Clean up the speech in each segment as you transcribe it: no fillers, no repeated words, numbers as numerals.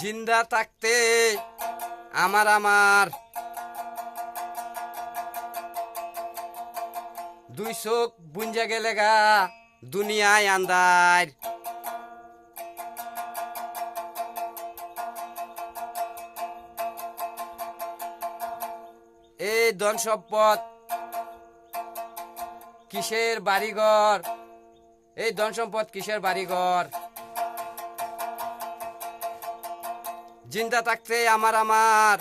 জিন্দা থাকতে আমার আমার দুই চোখ বুঞ্জা গেলে গা দুনিয়ায় আন্দার। এই ধন সম্পদ কিসের বাড়িঘর, এই ধন সম্পদ কিসের বাড়িঘর। জিন্দা থাকতে আমার আমার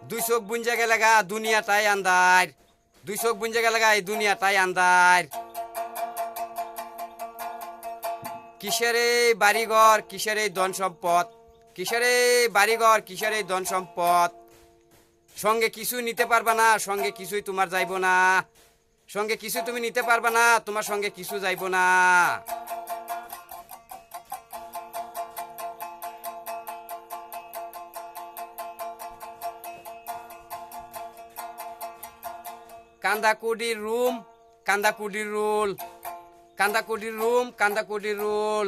দুই চোখ বুঞ্জা গেলে গা দুনিয়াটাই আন্দার। দুই চোখ বুঞ্জা গেলে গা এই দুনিয়াটাই আন্দার। কিসের এই বাড়িঘর, কিসের এই ধন সম্পদ, কিসের এই বাড়িঘর, কিসের এই ধন সম্পদ। সঙ্গে কিছু নিতে পারবা না, সঙ্গে কিছুই তোমার যাইব না। সঙ্গে কিছু তুমি নিতে পারবা না, তোমার সঙ্গে কিছু যাইব না। কান্দাকুডির রুম, কান্দাকুডির রুল, কান্দাকুডির রুম, কান্দাকুডির রুল।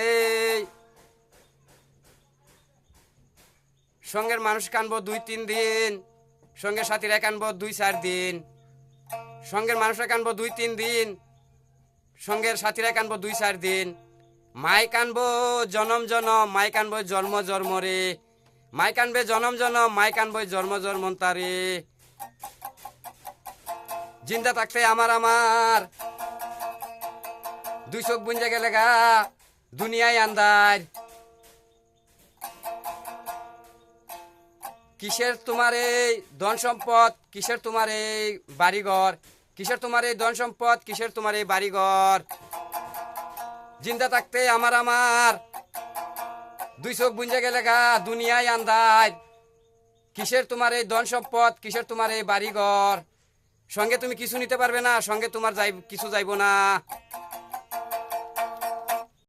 এই সঙ্গের মানুষ কানবো 2-3 দিন, সঙ্গের সাথীরা কানবো 2-4 দিন। সঙ্গের মানুষরা কানবো 2-3 দিন, সঙ্গের সাথীরা কানবো 2-4 দিন। মাই কানবো জনম জনম, মাই কানবো জন্ম জন্ম রে। মাই কানবে জনম জনম, মাই কানবো জন্ম জন্মন্তারে। জিন্দা থাকতে আমার আমার দুই চোখ বুঞ্জা গেলে গা দুনিয়ায় আন্দার। কিসের তোমার এই ধন সম্পদ, কিসের তোমার এই বাড়িঘর, কিসের তোমার এই ধন সম্পদ, কিসের তোমার এই বাড়িঘর। জিন্দা থাকতে আমার আমার দুই চোখ বুঞ্জা গেলে গা দুনিয়ায় আন্দার। কিসের তোমার এই ধন সম্পদ, কিসের তোমার এই বাড়িঘর। সঙ্গে তুমি কিছু নিতে পারবে না, সঙ্গে তোমার কিছু যাইব না।